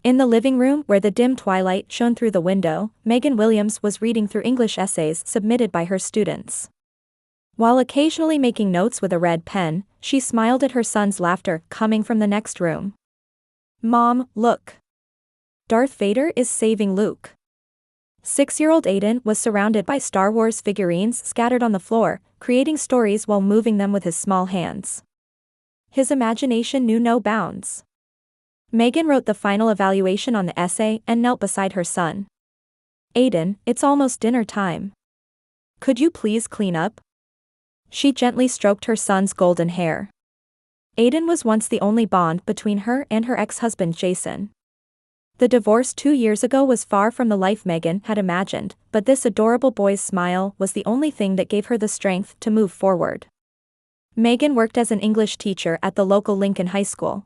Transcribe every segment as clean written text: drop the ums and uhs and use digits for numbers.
In the living room where the dim twilight shone through the window, Megan Williams was reading through English essays submitted by her students. While occasionally making notes with a red pen, she smiled at her son's laughter coming from the next room. "Mom, look. Darth Vader is saving Luke." 6-year-old Aiden was surrounded by Star Wars figurines scattered on the floor, creating stories while moving them with his small hands. His imagination knew no bounds. Megan wrote the final evaluation on the essay and knelt beside her son. "Aiden, it's almost dinner time. Could you please clean up?" She gently stroked her son's golden hair. Aiden was once the only bond between her and her ex-husband Jason. The divorce 2 years ago was far from the life Megan had imagined, but this adorable boy's smile was the only thing that gave her the strength to move forward. Megan worked as an English teacher at the local Lincoln High School.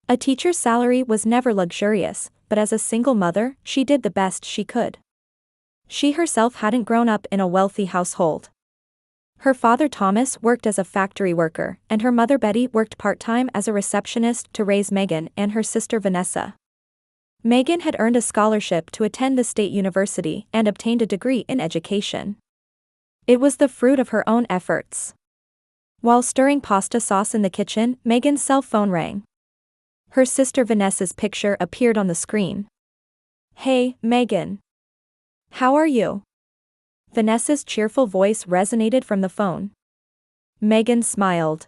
A teacher's salary was never luxurious, but as a single mother, she did the best she could. She herself hadn't grown up in a wealthy household. Her father Thomas worked as a factory worker, and her mother Betty worked part-time as a receptionist to raise Megan and her sister Vanessa. Megan had earned a scholarship to attend the state university and obtained a degree in education. It was the fruit of her own efforts. While stirring pasta sauce in the kitchen, Megan's cell phone rang. Her sister Vanessa's picture appeared on the screen. "Hey, Megan. How are you?" Vanessa's cheerful voice resonated from the phone. Megan smiled.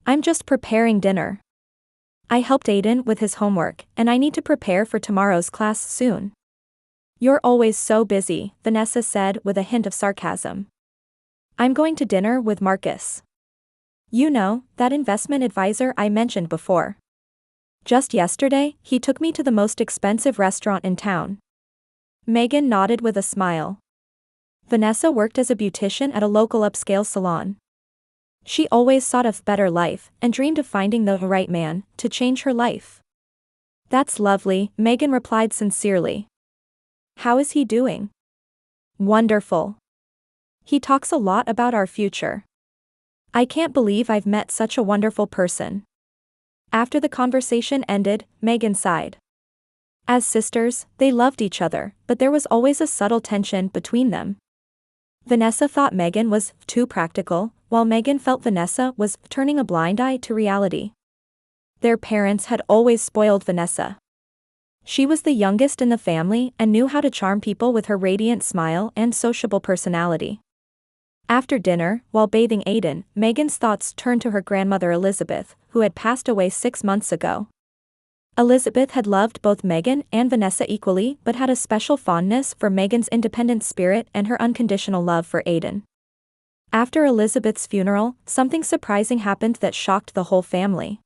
"I'm just preparing dinner. I helped Aiden with his homework, and I need to prepare for tomorrow's class soon." "You're always so busy," Vanessa said with a hint of sarcasm. "I'm going to dinner with Marcus. You know, that investment advisor I mentioned before. Just yesterday, he took me to the most expensive restaurant in town." Megan nodded with a smile. Vanessa worked as a beautician at a local upscale salon. She always sought a better life and dreamed of finding the right man to change her life. "That's lovely," Megan replied sincerely. "How is he doing?" "Wonderful. He talks a lot about our future. I can't believe I've met such a wonderful person." After the conversation ended, Megan sighed. As sisters, they loved each other, but there was always a subtle tension between them. Vanessa thought Megan was too practical, while Megan felt Vanessa was turning a blind eye to reality. Their parents had always spoiled Vanessa. She was the youngest in the family and knew how to charm people with her radiant smile and sociable personality. After dinner, while bathing Aiden, Megan's thoughts turned to her grandmother Elizabeth, who had passed away 6 months ago. Elizabeth had loved both Megan and Vanessa equally but had a special fondness for Megan's independent spirit and her unconditional love for Aiden. After Elizabeth's funeral, something surprising happened that shocked the whole family.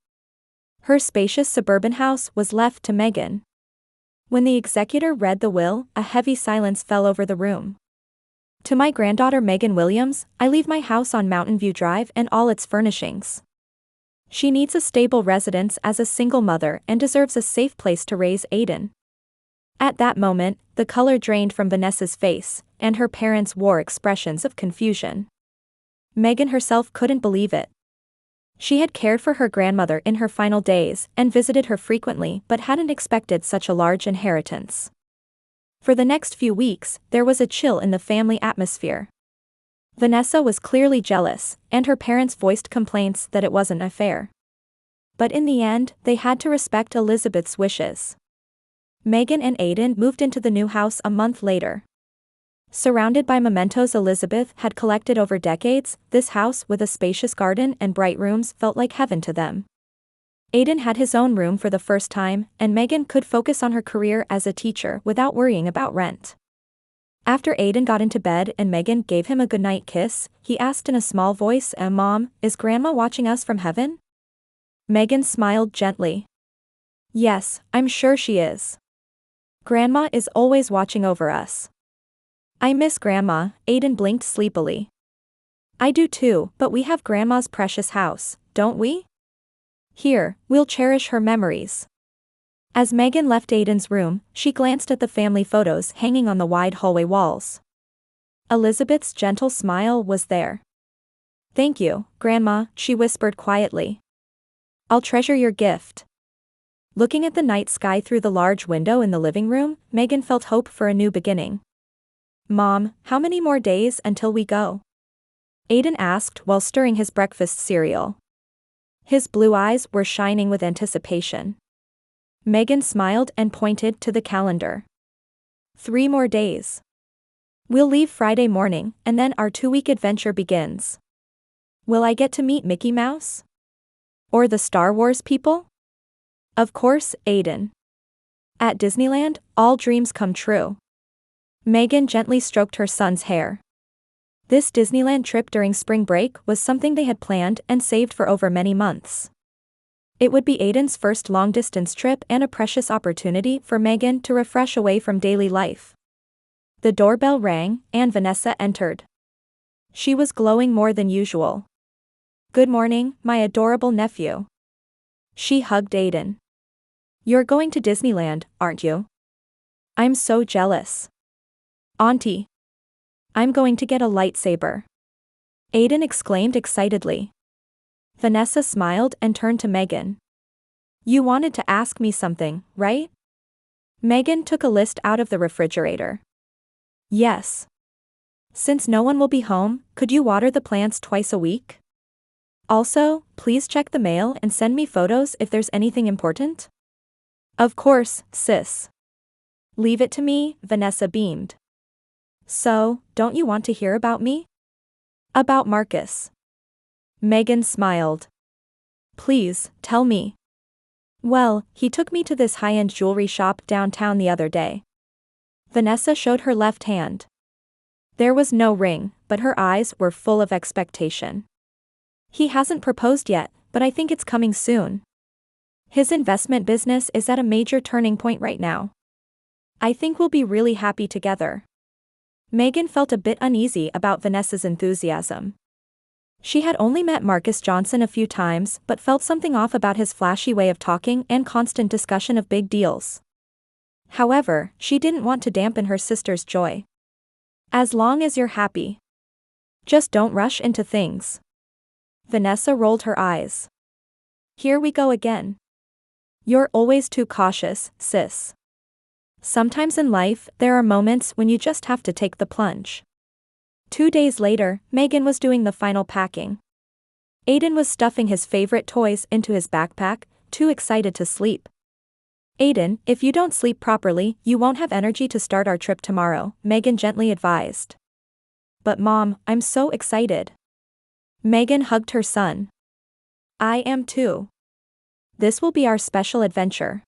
Her spacious suburban house was left to Megan. When the executor read the will, a heavy silence fell over the room. "To my granddaughter Megan Williams, I leave my house on Mountain View Drive and all its furnishings. She needs a stable residence as a single mother and deserves a safe place to raise Aiden." At that moment, the color drained from Vanessa's face, and her parents wore expressions of confusion. Megan herself couldn't believe it. She had cared for her grandmother in her final days and visited her frequently but hadn't expected such a large inheritance. For the next few weeks, there was a chill in the family atmosphere. Vanessa was clearly jealous, and her parents voiced complaints that it wasn't fair. But in the end, they had to respect Elizabeth's wishes. Megan and Aiden moved into the new house a month later. Surrounded by mementos Elizabeth had collected over decades, this house with a spacious garden and bright rooms felt like heaven to them. Aiden had his own room for the first time, and Megan could focus on her career as a teacher without worrying about rent. After Aiden got into bed and Megan gave him a goodnight kiss, he asked in a small voice, "Mom, is Grandma watching us from heaven?" Megan smiled gently. "Yes, I'm sure she is. Grandma is always watching over us." "I miss Grandma," Aiden blinked sleepily. "I do too, but we have Grandma's precious house, don't we? Here, we'll cherish her memories." As Megan left Aiden's room, she glanced at the family photos hanging on the wide hallway walls. Elizabeth's gentle smile was there. "Thank you, Grandma," she whispered quietly. "I'll treasure your gift." Looking at the night sky through the large window in the living room, Megan felt hope for a new beginning. "Mom, how many more days until we go?" Aiden asked while stirring his breakfast cereal. His blue eyes were shining with anticipation. Megan smiled and pointed to the calendar. 3 more days. We'll leave Friday morning, and then our 2-week adventure begins. Will I get to meet Mickey Mouse? Or the Star Wars people? Of course, Aiden. At Disneyland, all dreams come true. Megan gently stroked her son's hair. This Disneyland trip during spring break was something they had planned and saved for over many months. It would be Aiden's first long-distance trip and a precious opportunity for Megan to refresh away from daily life. The doorbell rang, and Vanessa entered. She was glowing more than usual. "Good morning, my adorable nephew." She hugged Aiden. "You're going to Disneyland, aren't you?" "I'm so jealous. Auntie. I'm going to get a lightsaber." Aiden exclaimed excitedly. Vanessa smiled and turned to Megan. "You wanted to ask me something, right?" Megan took a list out of the refrigerator. "Yes. Since no one will be home, could you water the plants twice a week? Also, please check the mail and send me photos if there's anything important." "Of course, sis. Leave it to me," Vanessa beamed. "So, don't you want to hear about me?" "About Marcus?" Megan smiled. "Please, tell me." "Well, he took me to this high-end jewelry shop downtown the other day." Vanessa showed her left hand. There was no ring, but her eyes were full of expectation. "He hasn't proposed yet, but I think it's coming soon. His investment business is at a major turning point right now. I think we'll be really happy together." Megan felt a bit uneasy about Vanessa's enthusiasm. She had only met Marcus Johnson a few times but felt something off about his flashy way of talking and constant discussion of big deals. However, she didn't want to dampen her sister's joy. "As long as you're happy. Just don't rush into things." Vanessa rolled her eyes. "Here we go again. You're always too cautious, sis. Sometimes in life, there are moments when you just have to take the plunge." 2 days later, Megan was doing the final packing. Aiden was stuffing his favorite toys into his backpack, too excited to sleep. "Aiden, if you don't sleep properly, you won't have energy to start our trip tomorrow," Megan gently advised. "But Mom, I'm so excited." Megan hugged her son. "I am too. This will be our special adventure."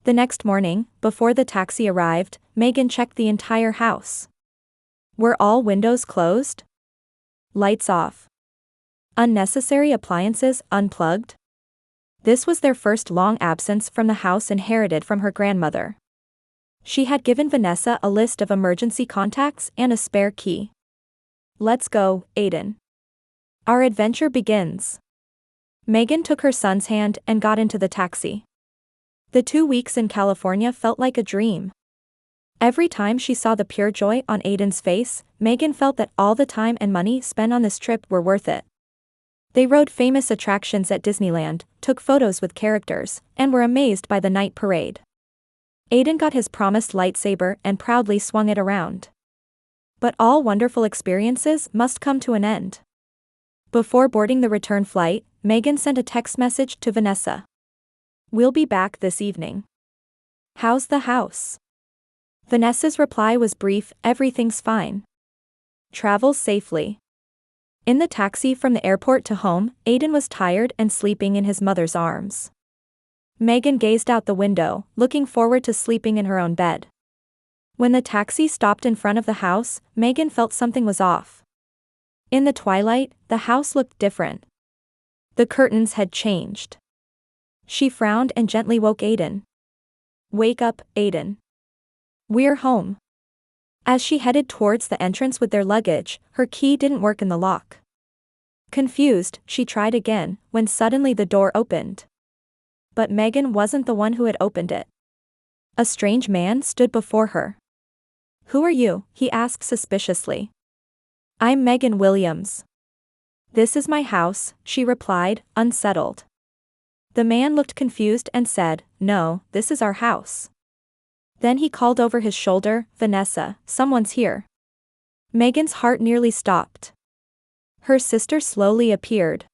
The next morning, before the taxi arrived, Megan checked the entire house. Were all windows closed? Lights off? Unnecessary appliances unplugged? This was their first long absence from the house inherited from her grandmother. She had given Vanessa a list of emergency contacts and a spare key. "Let's go, Aiden. Our adventure begins." Megan took her son's hand and got into the taxi. The 2 weeks in California felt like a dream. Every time she saw the pure joy on Aiden's face, Megan felt that all the time and money spent on this trip were worth it. They rode famous attractions at Disneyland, took photos with characters, and were amazed by the night parade. Aiden got his promised lightsaber and proudly swung it around. But all wonderful experiences must come to an end. Before boarding the return flight, Megan sent a text message to Vanessa. "We'll be back this evening. How's the house?" Vanessa's reply was brief, "Everything's fine. Travel safely." In the taxi from the airport to home, Aiden was tired and sleeping in his mother's arms. Megan gazed out the window, looking forward to sleeping in her own bed. When the taxi stopped in front of the house, Megan felt something was off. In the twilight, the house looked different. The curtains had changed. She frowned and gently woke Aiden. "Wake up, Aiden. We're home." As she headed towards the entrance with their luggage, her key didn't work in the lock. Confused, she tried again, when suddenly the door opened. But Megan wasn't the one who had opened it. A strange man stood before her. "Who are you?" he asked suspiciously. "I'm Megan Williams. This is my house," she replied, unsettled. The man looked confused and said, "No, this is our house." Then he called over his shoulder, "Vanessa, someone's here." Megan's heart nearly stopped. Her sister slowly appeared.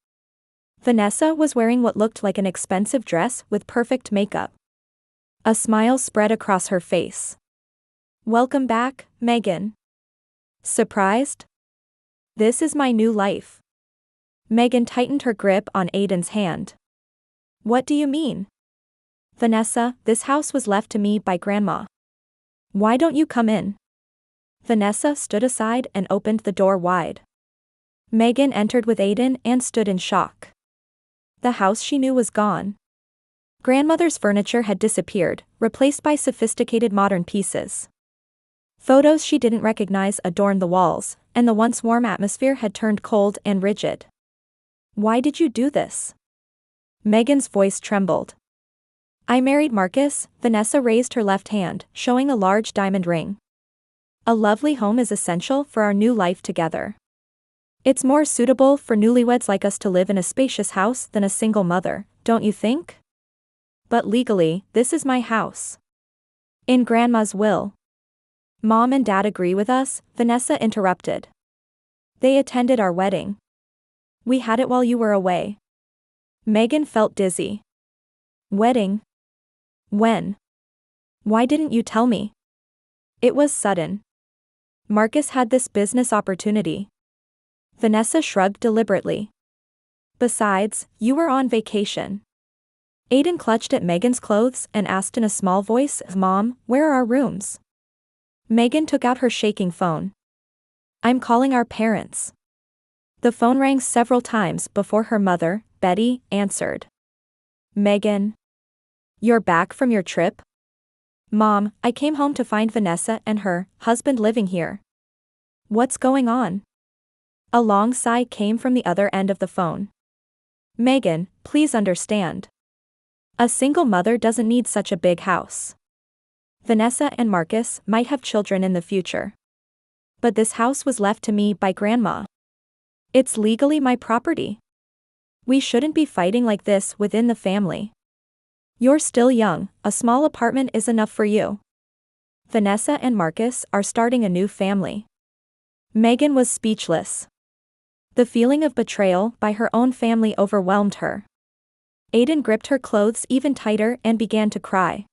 Vanessa was wearing what looked like an expensive dress with perfect makeup. A smile spread across her face. "Welcome back, Megan." "Surprised?" "This is my new life." Megan tightened her grip on Aiden's hand. "What do you mean?" "Vanessa, this house was left to me by Grandma. Why don't you come in?" Vanessa stood aside and opened the door wide. Megan entered with Aiden and stood in shock. The house she knew was gone. Grandmother's furniture had disappeared, replaced by sophisticated modern pieces. Photos she didn't recognize adorned the walls, and the once warm atmosphere had turned cold and rigid. "Why did you do this?" Megan's voice trembled. "I married Marcus." Vanessa raised her left hand, showing a large diamond ring. "A lovely home is essential for our new life together. It's more suitable for newlyweds like us to live in a spacious house than a single mother, don't you think?" "But legally, this is my house. In Grandma's will." "Mom and Dad agree with us," Vanessa interrupted. "They attended our wedding. We had it while you were away." Megan felt dizzy. "Wedding? When? Why didn't you tell me?" "It was sudden. Marcus had this business opportunity." Vanessa shrugged deliberately. "Besides, you were on vacation." Aiden clutched at Megan's clothes and asked in a small voice, "Mom, where are our rooms?" Megan took out her shaking phone. "I'm calling our parents." The phone rang several times before her mother, Betty, answered. "Megan? You're back from your trip?" "Mom, I came home to find Vanessa and her husband living here." "What's going on?" A long sigh came from the other end of the phone. "Megan, please understand. A single mother doesn't need such a big house. Vanessa and Marcus might have children in the future. But this house was left to me by Grandma. It's legally my property. We shouldn't be fighting like this within the family. You're still young, a small apartment is enough for you. Vanessa and Marcus are starting a new family." Megan was speechless. The feeling of betrayal by her own family overwhelmed her. Aiden gripped her clothes even tighter and began to cry.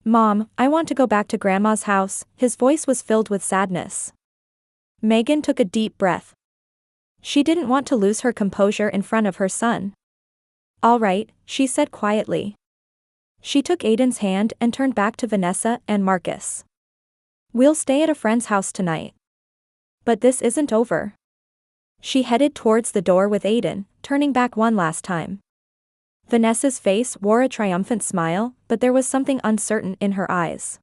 "Mom, I want to go back to Grandma's house." His voice was filled with sadness. Megan took a deep breath. She didn't want to lose her composure in front of her son. "All right," she said quietly. She took Aiden's hand and turned back to Vanessa and Marcus. "We'll stay at a friend's house tonight. But this isn't over." She headed towards the door with Aiden, turning back one last time. Vanessa's face wore a triumphant smile, but there was something uncertain in her eyes.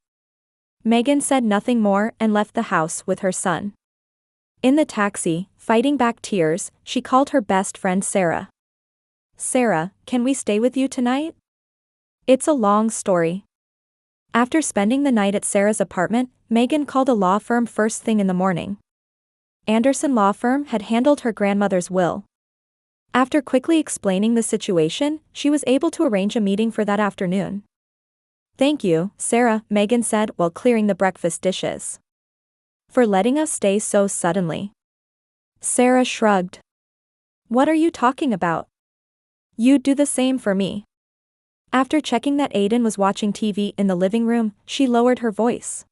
Megan said nothing more and left the house with her son. In the taxi, fighting back tears, she called her best friend Sarah. "Sarah, can we stay with you tonight?" "It's a long story." After spending the night at Sarah's apartment, Megan called a law firm first thing in the morning. Anderson Law Firm had handled her grandmother's will. After quickly explaining the situation, she was able to arrange a meeting for that afternoon. "Thank you, Sarah," Megan said while clearing the breakfast dishes. "For letting us stay so suddenly." Sarah shrugged. "What are you talking about? You'd do the same for me." After checking that Aiden was watching TV in the living room, she lowered her voice.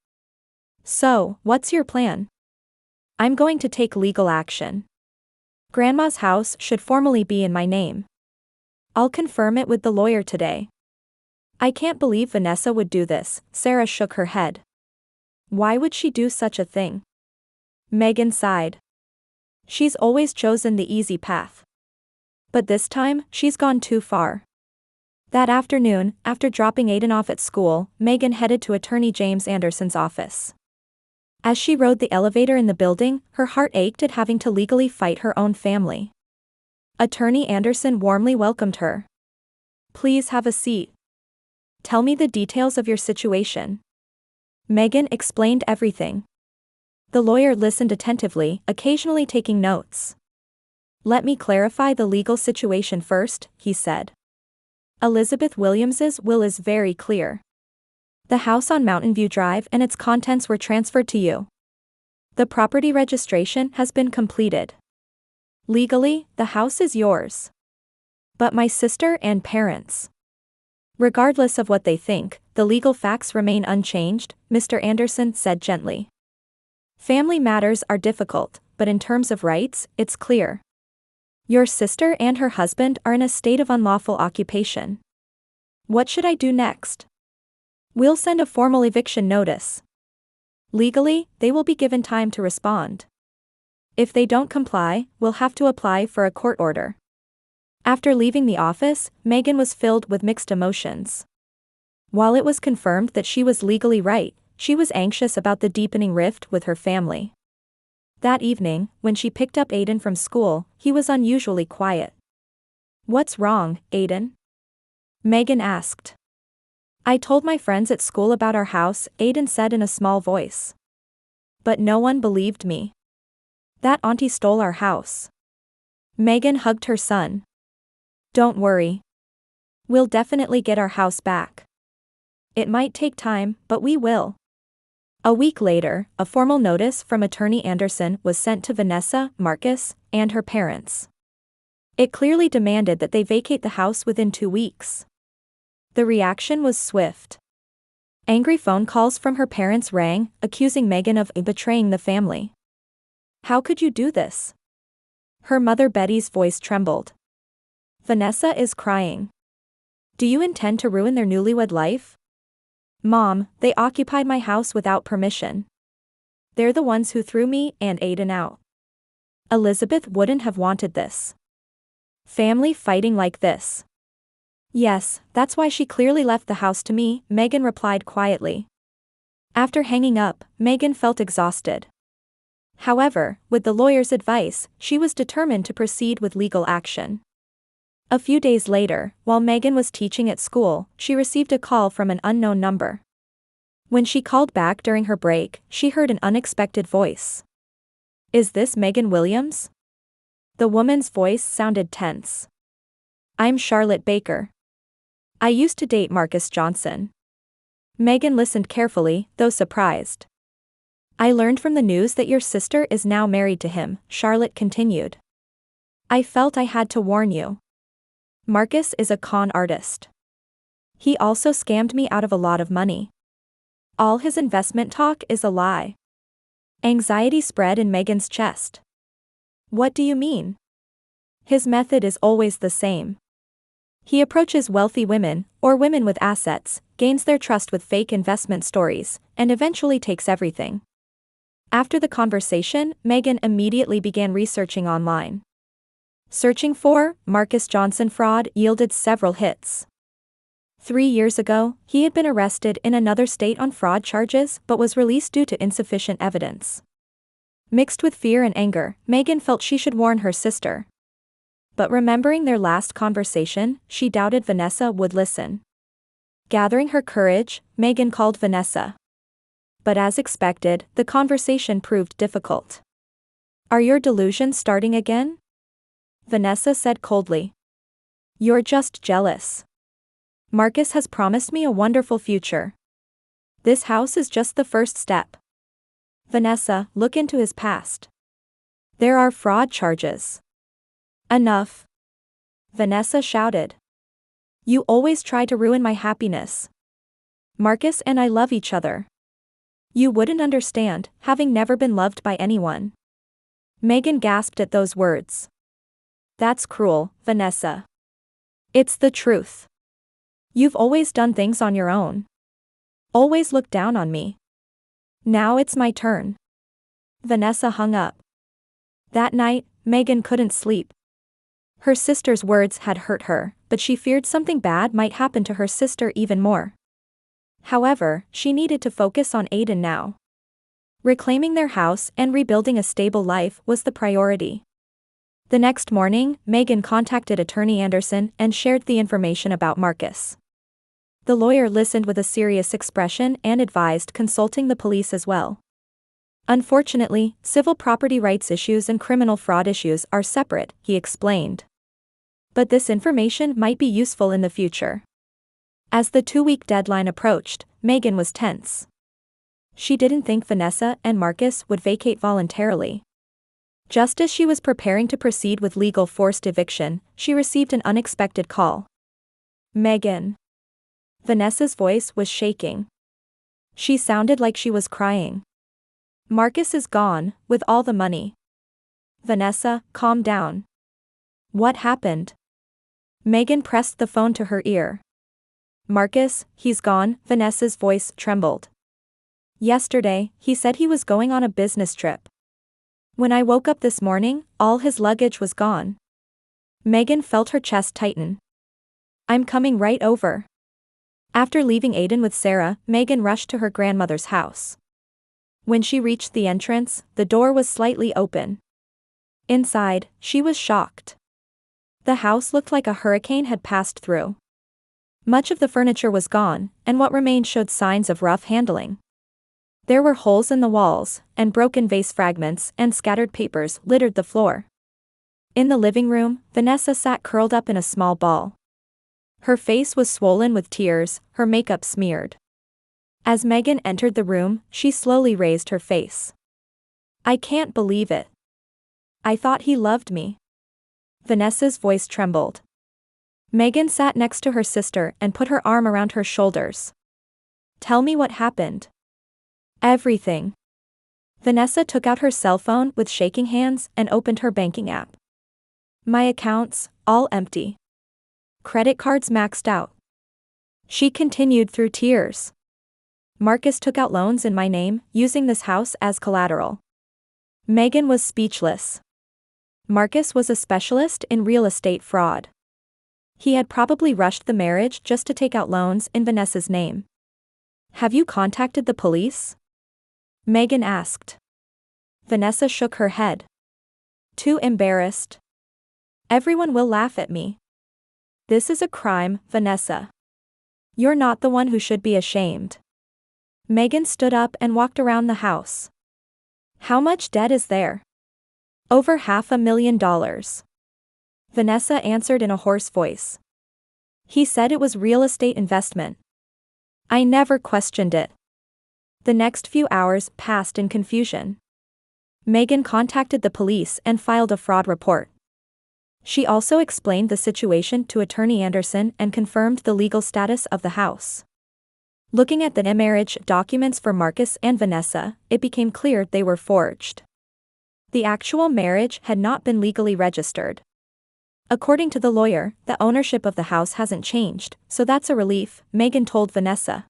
"So, what's your plan?" "I'm going to take legal action. Grandma's house should formally be in my name. I'll confirm it with the lawyer today." "I can't believe Vanessa would do this," Sarah shook her head. "Why would she do such a thing?" Megan sighed. "She's always chosen the easy path. But this time, she's gone too far." That afternoon, after dropping Aiden off at school, Megan headed to Attorney James Anderson's office. As she rode the elevator in the building, her heart ached at having to legally fight her own family. Attorney Anderson warmly welcomed her. "Please have a seat. Tell me the details of your situation." Megan explained everything. The lawyer listened attentively, occasionally taking notes. "Let me clarify the legal situation first," he said. Elizabeth Williams's will is very clear. The house on Mountain View Drive and its contents were transferred to you. The property registration has been completed. Legally, the house is yours. But my sister and parents. Regardless of what they think, the legal facts remain unchanged, Mr. Anderson said gently. Family matters are difficult, but in terms of rights, it's clear. Your sister and her husband are in a state of unlawful occupation. What should I do next? We'll send a formal eviction notice. Legally, they will be given time to respond. If they don't comply, we'll have to apply for a court order. After leaving the office, Megan was filled with mixed emotions. While it was confirmed that she was legally right, she was anxious about the deepening rift with her family. That evening, when she picked up Aiden from school, he was unusually quiet. "What's wrong, Aiden?" Megan asked. "I told my friends at school about our house," Aiden said in a small voice. "But no one believed me. That auntie stole our house." Megan hugged her son. "Don't worry. We'll definitely get our house back. It might take time, but we will." A week later, a formal notice from Attorney Anderson was sent to Vanessa, Marcus, and her parents. It clearly demanded that they vacate the house within 2 weeks. The reaction was swift. Angry phone calls from her parents rang, accusing Megan of betraying the family. "How could you do this?" Her mother Betty's voice trembled. "Vanessa is crying. Do you intend to ruin their newlywed life?" "Mom, they occupied my house without permission. They're the ones who threw me and Aiden out. Elizabeth wouldn't have wanted this. Family fighting like this." "Yes, that's why she clearly left the house to me," Megan replied quietly. After hanging up, Megan felt exhausted. However, with the lawyer's advice, she was determined to proceed with legal action. A few days later, while Megan was teaching at school, she received a call from an unknown number. When she called back during her break, she heard an unexpected voice. "Is this Megan Williams?" The woman's voice sounded tense. "I'm Charlotte Baker. I used to date Marcus Johnson." Megan listened carefully, though surprised. "I learned from the news that your sister is now married to him," Charlotte continued. "I felt I had to warn you. Marcus is a con artist. He also scammed me out of a lot of money. All his investment talk is a lie." Anxiety spread in Megan's chest. "What do you mean?" "His method is always the same. He approaches wealthy women, or women with assets, gains their trust with fake investment stories, and eventually takes everything." After the conversation, Megan immediately began researching online. Searching for Marcus Johnson fraud yielded several hits. 3 years ago, he had been arrested in another state on fraud charges but was released due to insufficient evidence. Mixed with fear and anger, Megan felt she should warn her sister. But remembering their last conversation, she doubted Vanessa would listen. Gathering her courage, Megan called Vanessa. But as expected, the conversation proved difficult. "Are your delusions starting again?" Vanessa said coldly. "You're just jealous. Marcus has promised me a wonderful future. This house is just the first step. Vanessa, look into his past. There are fraud charges." "Enough!" Vanessa shouted. "You always try to ruin my happiness. Marcus and I love each other. You wouldn't understand, having never been loved by anyone." Megan gasped at those words. "That's cruel, Vanessa. It's the truth. You've always done things on your own. Always looked down on me. Now it's my turn." Vanessa hung up. That night, Megan couldn't sleep. Her sister's words had hurt her, but she feared something bad might happen to her sister even more. However, she needed to focus on Aiden now. Reclaiming their house and rebuilding a stable life was the priority. The next morning, Megan contacted Attorney Anderson and shared the information about Marcus. The lawyer listened with a serious expression and advised consulting the police as well. "Unfortunately, civil property rights issues and criminal fraud issues are separate," he explained. But this information might be useful in the future. As the 2-week deadline approached, Megan was tense. She didn't think Vanessa and Marcus would vacate voluntarily. Just as she was preparing to proceed with legal forced eviction, she received an unexpected call. Megan. Vanessa's voice was shaking. She sounded like she was crying. Marcus is gone, with all the money. Vanessa, calm down. What happened? Megan pressed the phone to her ear. Marcus, he's gone, Vanessa's voice trembled. Yesterday, he said he was going on a business trip. When I woke up this morning, all his luggage was gone. Megan felt her chest tighten. I'm coming right over. After leaving Aiden with Sarah, Megan rushed to her grandmother's house. When she reached the entrance, the door was slightly open. Inside, she was shocked. The house looked like a hurricane had passed through. Much of the furniture was gone, and what remained showed signs of rough handling. There were holes in the walls, and broken vase fragments and scattered papers littered the floor. In the living room, Vanessa sat curled up in a small ball. Her face was swollen with tears, her makeup smeared. As Megan entered the room, she slowly raised her face. I can't believe it. I thought he loved me. Vanessa's voice trembled. Megan sat next to her sister and put her arm around her shoulders. Tell me what happened. Everything. Vanessa took out her cell phone with shaking hands and opened her banking app. My accounts, all empty. Credit cards maxed out. She continued through tears. Marcus took out loans in my name, using this house as collateral. Megan was speechless. Marcus was a specialist in real estate fraud. He had probably rushed the marriage just to take out loans in Vanessa's name. Have you contacted the police? Megan asked. Vanessa shook her head. Too embarrassed. Everyone will laugh at me. This is a crime, Vanessa. You're not the one who should be ashamed. Megan stood up and walked around the house. How much debt is there? Over $500,000. Vanessa answered in a hoarse voice. He said it was real estate investment. I never questioned it. The next few hours passed in confusion. Megan contacted the police and filed a fraud report. She also explained the situation to Attorney Anderson and confirmed the legal status of the house. Looking at the marriage documents for Marcus and Vanessa, it became clear they were forged. The actual marriage had not been legally registered. According to the lawyer, the ownership of the house hasn't changed, so that's a relief, Megan told Vanessa.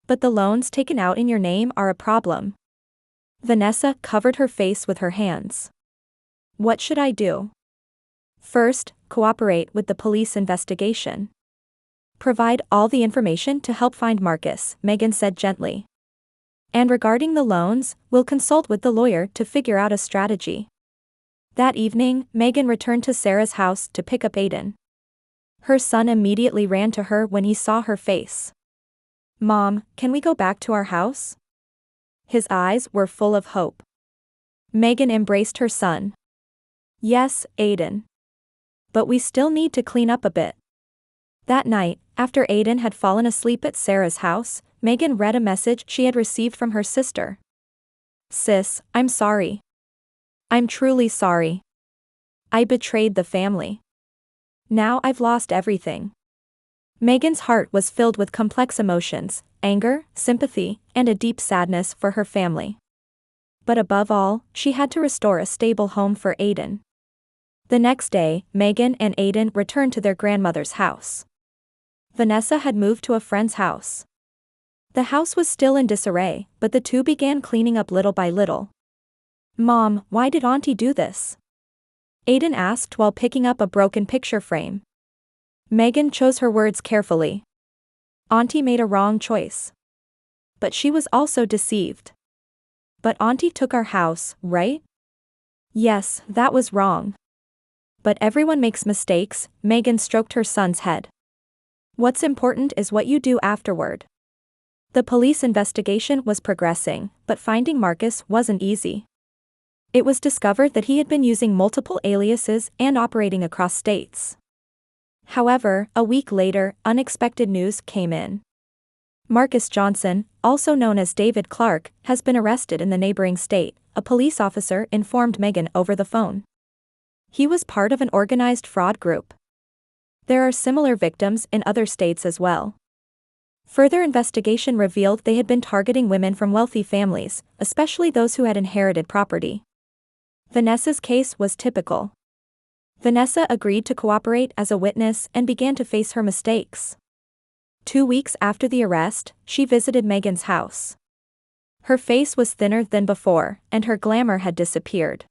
But the loans taken out in your name are a problem. Vanessa covered her face with her hands. What should I do? First, cooperate with the police investigation. Provide all the information to help find Marcus, Megan said gently. And regarding the loans, we'll consult with the lawyer to figure out a strategy. That evening, Megan returned to Sarah's house to pick up Aiden. Her son immediately ran to her when he saw her face. Mom, can we go back to our house? His eyes were full of hope. Megan embraced her son. Yes, Aiden. But we still need to clean up a bit. That night, after Aiden had fallen asleep at Sarah's house, Megan read a message she had received from her sister. Sis, I'm sorry. I'm truly sorry. I betrayed the family. Now I've lost everything. Megan's heart was filled with complex emotions, anger, sympathy, and a deep sadness for her family. But above all, she had to restore a stable home for Aiden. The next day, Megan and Aiden returned to their grandmother's house. Vanessa had moved to a friend's house. The house was still in disarray, but the two began cleaning up little by little. Mom, why did Auntie do this? Aiden asked while picking up a broken picture frame. Megan chose her words carefully. Auntie made a wrong choice. But she was also deceived. But Auntie took our house, right? Yes, that was wrong. But everyone makes mistakes, Megan stroked her son's head. What's important is what you do afterward. The police investigation was progressing, but finding Marcus wasn't easy. It was discovered that he had been using multiple aliases and operating across states. However, a week later, unexpected news came in. Marcus Johnson, also known as David Clark, has been arrested in the neighboring state, a police officer informed Megan over the phone. He was part of an organized fraud group. There are similar victims in other states as well. Further investigation revealed they had been targeting women from wealthy families, especially those who had inherited property. Vanessa's case was typical. Vanessa agreed to cooperate as a witness and began to face her mistakes. 2 weeks after the arrest, she visited Megan's house. Her face was thinner than before, and her glamour had disappeared.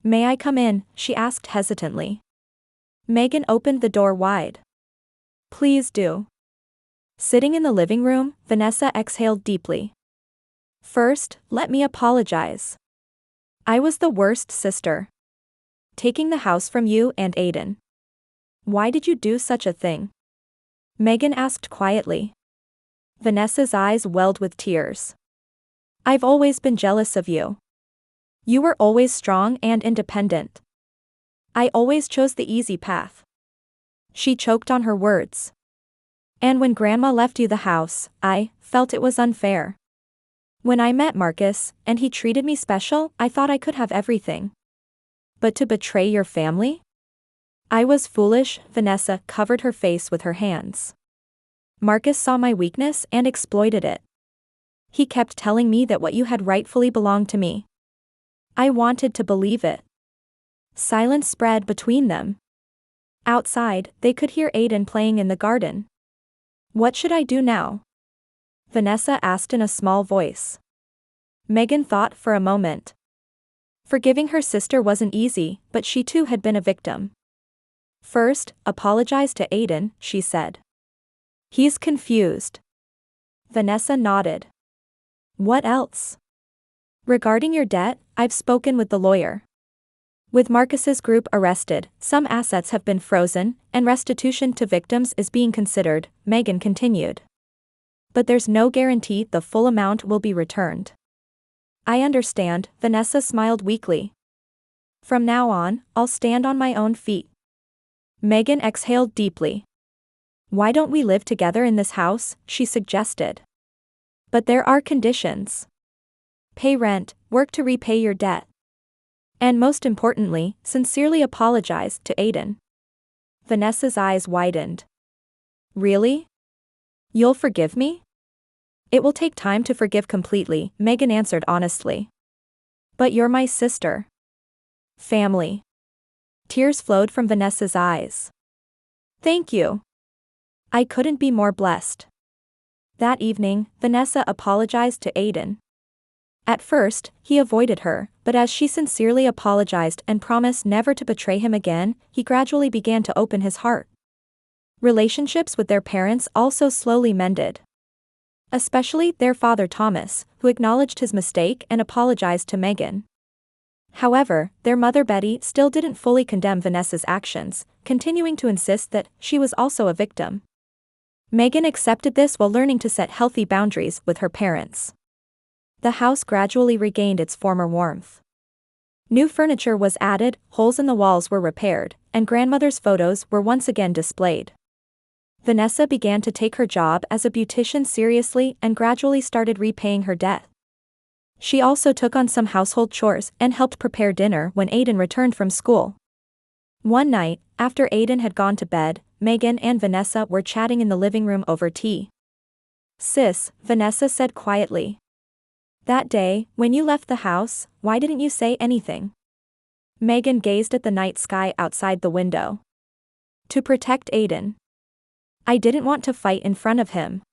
"May I come in?" she asked hesitantly. Megan opened the door wide. "Please do." Sitting in the living room, Vanessa exhaled deeply. "First, let me apologize. I was the worst sister. Taking the house from you and Aiden. Why did you do such a thing?" Megan asked quietly. Vanessa's eyes welled with tears. "I've always been jealous of you. You were always strong and independent. I always chose the easy path." She choked on her words. "And when Grandma left you the house, I felt it was unfair. When I met Marcus, and he treated me special, I thought I could have everything. But to betray your family? I was foolish." Vanessa covered her face with her hands. "Marcus saw my weakness and exploited it. He kept telling me that what you had rightfully belonged to me. I wanted to believe it." Silence spread between them. Outside, they could hear Aiden playing in the garden. "What should I do now?" Vanessa asked in a small voice. Megan thought for a moment. Forgiving her sister wasn't easy, but she too had been a victim. "First, apologize to Aiden," she said. "He's confused." Vanessa nodded. "What else?" "Regarding your debt, I've spoken with the lawyer. With Marcus's group arrested, some assets have been frozen, and restitution to victims is being considered," Megan continued. "But there's no guarantee the full amount will be returned." "I understand," Vanessa smiled weakly. "From now on, I'll stand on my own feet." Megan exhaled deeply. "Why don't we live together in this house?" she suggested. "But there are conditions. Pay rent, work to repay your debt. And most importantly, sincerely apologize to Aiden." Vanessa's eyes widened. "Really? You'll forgive me?" "It will take time to forgive completely," Megan answered honestly. "But you're my sister. Family." Tears flowed from Vanessa's eyes. "Thank you. I couldn't be more blessed." That evening, Vanessa apologized to Aiden. At first, he avoided her, but as she sincerely apologized and promised never to betray him again, he gradually began to open his heart. Relationships with their parents also slowly mended. Especially their father Thomas, who acknowledged his mistake and apologized to Megan. However, their mother Betty still didn't fully condemn Vanessa's actions, continuing to insist that she was also a victim. Megan accepted this while learning to set healthy boundaries with her parents. The house gradually regained its former warmth. New furniture was added, holes in the walls were repaired, and grandmother's photos were once again displayed. Vanessa began to take her job as a beautician seriously and gradually started repaying her debt. She also took on some household chores and helped prepare dinner when Aiden returned from school. One night, after Aiden had gone to bed, Megan and Vanessa were chatting in the living room over tea. "Sis," Vanessa said quietly. "That day, when you left the house, why didn't you say anything?" Megan gazed at the night sky outside the window. "To protect Aiden. I didn't want to fight in front of him."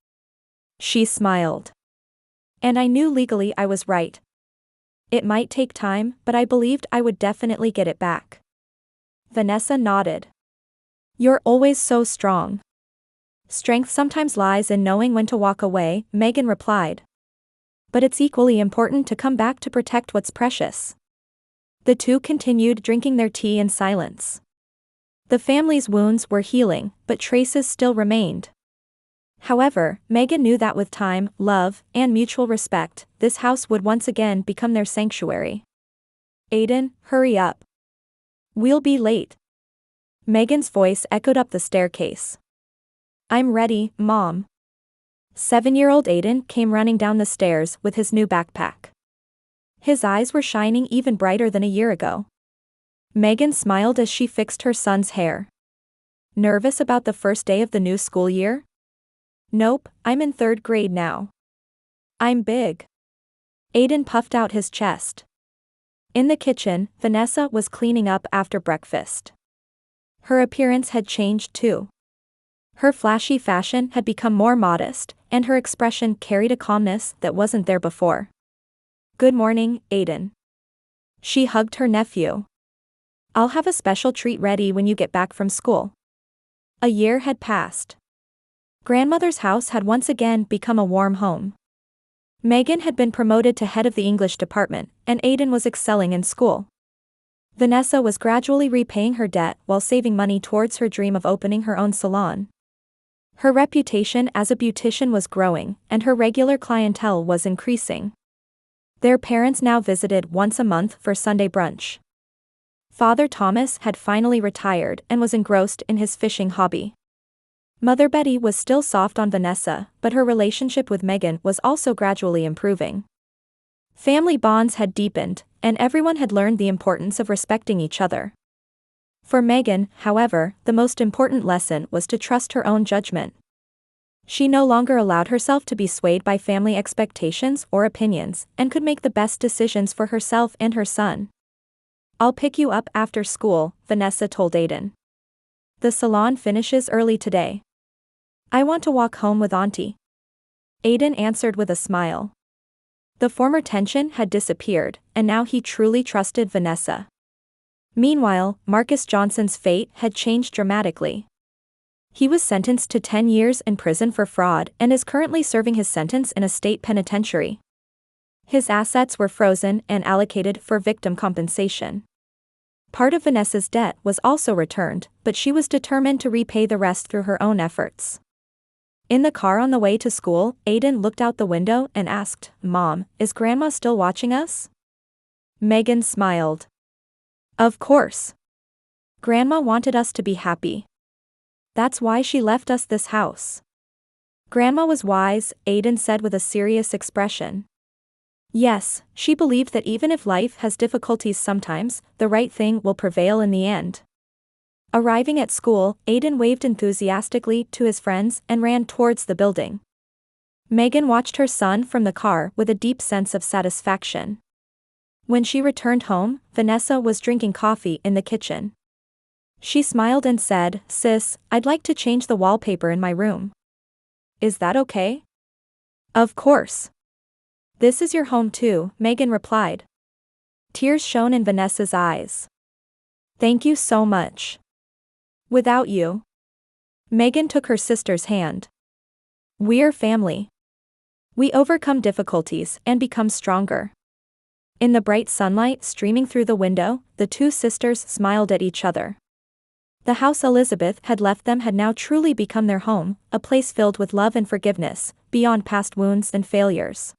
She smiled. "And I knew legally I was right. It might take time, but I believed I would definitely get it back." Vanessa nodded. "You're always so strong." "Strength sometimes lies in knowing when to walk away," Megan replied. "But it's equally important to come back to protect what's precious." The two continued drinking their tea in silence. The family's wounds were healing, but traces still remained. However, Megan knew that with time, love, and mutual respect, this house would once again become their sanctuary. "Aiden, hurry up. We'll be late." Megan's voice echoed up the staircase. I'm ready, Mom. 7-year-old Aiden came running down the stairs with his new backpack. His eyes were shining even brighter than a year ago. Megan smiled as she fixed her son's hair. Nervous about the first day of the new school year? Nope, I'm in 3rd grade now. I'm big. Aiden puffed out his chest. In the kitchen, Vanessa was cleaning up after breakfast. Her appearance had changed too. Her flashy fashion had become more modest, and her expression carried a calmness that wasn't there before. Good morning, Aiden. She hugged her nephew. I'll have a special treat ready when you get back from school. A year had passed. Grandmother's house had once again become a warm home. Megan had been promoted to head of the English department, and Aiden was excelling in school. Vanessa was gradually repaying her debt while saving money towards her dream of opening her own salon. Her reputation as a beautician was growing, and her regular clientele was increasing. Their parents now visited once a month for Sunday brunch. Father Thomas had finally retired and was engrossed in his fishing hobby. Mother Betty was still soft on Vanessa, but her relationship with Megan was also gradually improving. Family bonds had deepened, and everyone had learned the importance of respecting each other. For Megan, however, the most important lesson was to trust her own judgment. She no longer allowed herself to be swayed by family expectations or opinions, and could make the best decisions for herself and her son. I'll pick you up after school, Vanessa told Aiden. The salon finishes early today. I want to walk home with Auntie. Aiden answered with a smile. The former tension had disappeared, and now he truly trusted Vanessa. Meanwhile, Marcus Johnson's fate had changed dramatically. He was sentenced to 10 years in prison for fraud and is currently serving his sentence in a state penitentiary. His assets were frozen and allocated for victim compensation. Part of Vanessa's debt was also returned, but she was determined to repay the rest through her own efforts. In the car on the way to school, Aiden looked out the window and asked, Mom, is Grandma still watching us? Megan smiled. Of course. Grandma wanted us to be happy. That's why she left us this house. Grandma was wise, Aiden said with a serious expression. Yes, she believed that even if life has difficulties sometimes, the right thing will prevail in the end. Arriving at school, Aiden waved enthusiastically to his friends and ran towards the building. Megan watched her son from the car with a deep sense of satisfaction. When she returned home, Vanessa was drinking coffee in the kitchen. She smiled and said, Sis, I'd like to change the wallpaper in my room. Is that okay? Of course. This is your home too, Megan replied. Tears shone in Vanessa's eyes. Thank you so much. Without you. Megan took her sister's hand. We're family. We overcome difficulties and become stronger. In the bright sunlight streaming through the window, the two sisters smiled at each other. The house Elizabeth had left them had now truly become their home, a place filled with love and forgiveness, beyond past wounds and failures.